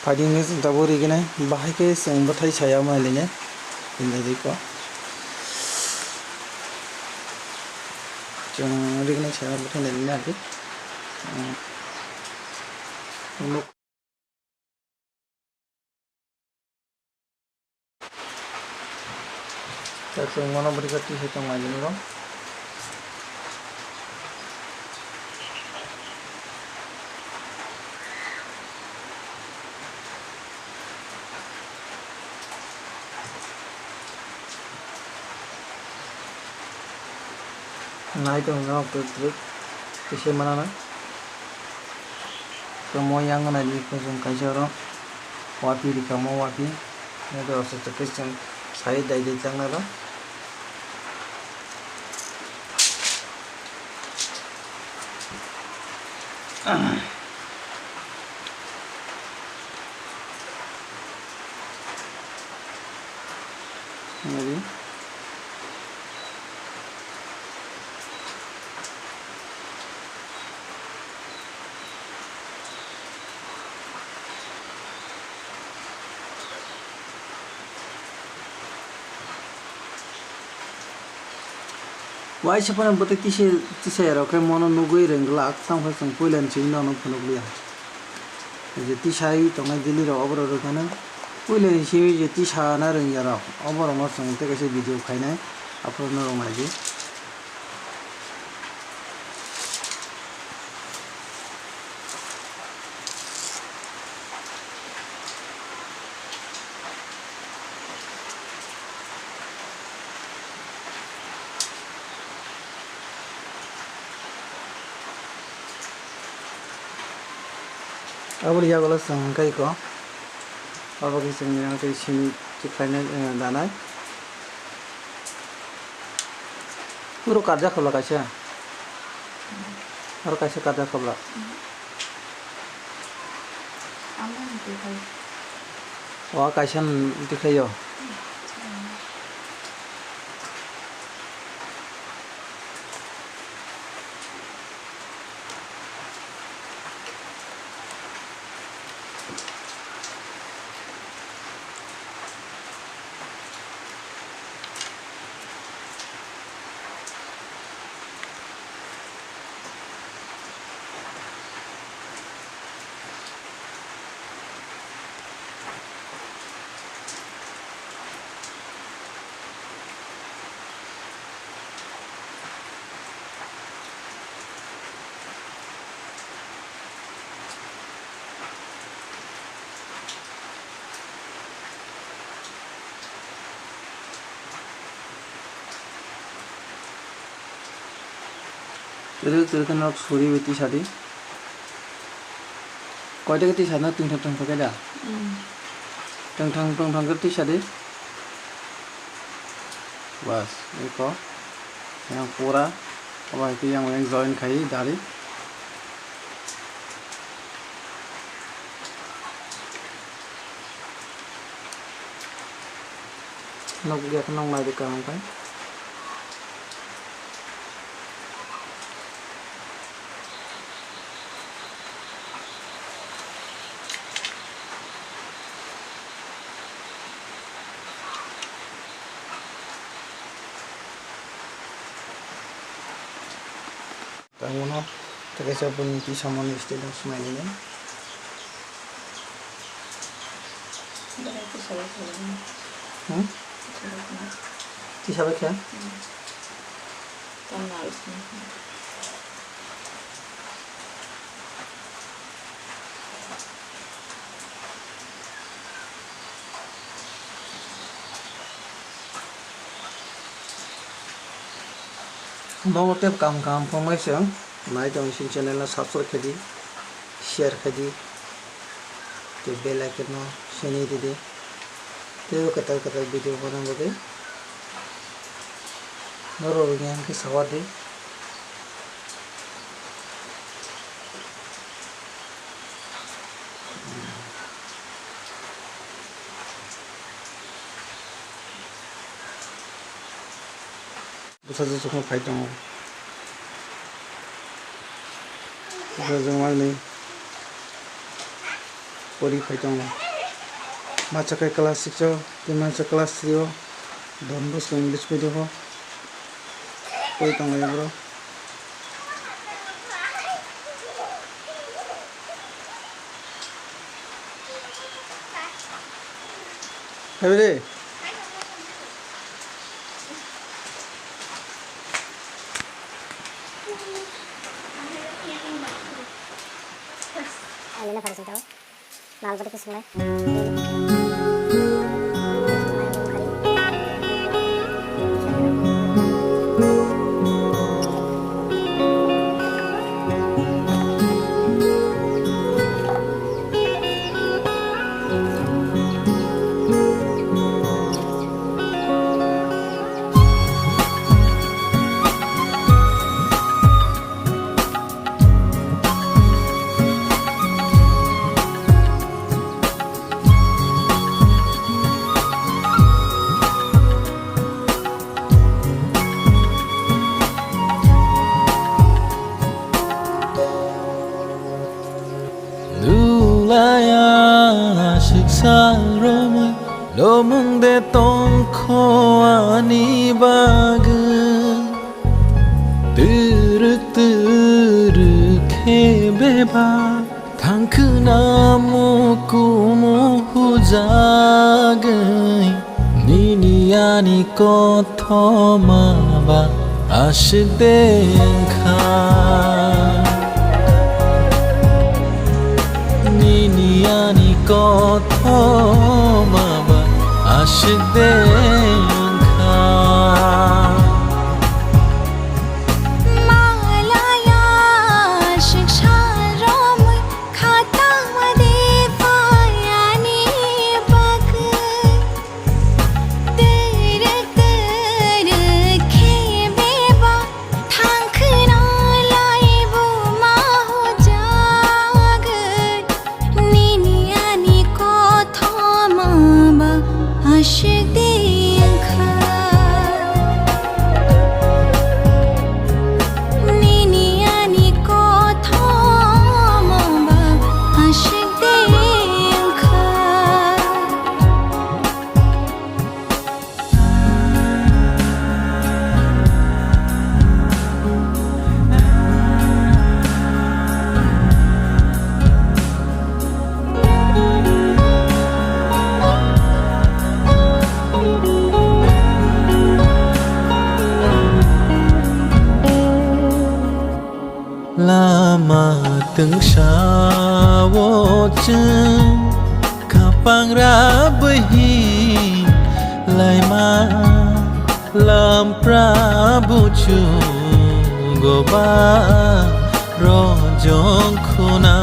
फाइदिंग जों दाबो रिगने बाहाय के जों बथाय साया मालिने इन देखो जों रिगने साया बथाय नेलने आके जों मना बरिका टी से मालिने रो नाइ तो ना तो किसे मना ना तो मोयांग ना ली को जों कैसे रो वापी रिका मो वापी ने तो ऐसे तो किस जों साइड दाई दे चंग ना रो मेरी वाई सपना बते किसे रखे मनो नुगुई रेंगला आक्सां फसं पुलन चिंगना नो फनुगलिया जे तिसाई तो मैं दिल्ली रो अबर रो खाना पुलन सिमी जे तिसा ना रेंग यारा अबर म संग ते कैसे वीडियो खाइना अपलोड न रोमा जी अब लिया गला संग कई को अब की संग यहाँ के सिमी चिखाने दाना पूरा कार्जा खबला कैसे और कैसे कार्जा खबला वहाँ कैसे दिखाइयो तेरे तो ना छोरी बेटी शादी कोई तो किसी शादी तुम ठंड पके जा तुम ठंड करती शादी बस एक और यहाँ पूरा अब आके यहाँ एक जॉइन खाई दारी नौक गया तो नौक मार दिक्कत हम पाए Tangono, terkesa pun bisa menulis dan semuanya. Bisa baca? Mau tiap kam formation, naik dong sin channel na subscribe kadi, share kadi, tu bell icon no sini didi, tu kata video mana bode, noro yang ke sawat di, bukan cuma fight dong. Jangan main nih. পরীক্ষায় দङ বাচ্চাকে class 6 তিন মাসে class 3 ধন Bosque English medium পড়ি দङ এবারে হেবরে Alina pada cinta, nal pada kesemai. Salromai lomung de tongkho ani bagun turu turu khebeba thankna mukumu hujagai nini ani kotho maba ashdenkha Nini kotho maba ashdenkha Malaya shiksha romui khata made payani bak tere tere khebeba thankna laibu ma ho jagat nini ani kotho maba ashdenkha nini ani kotho maba ashdenkha Lama từng sao chân kapang rabahi lai ma lam prabhu chu goba rojong khuna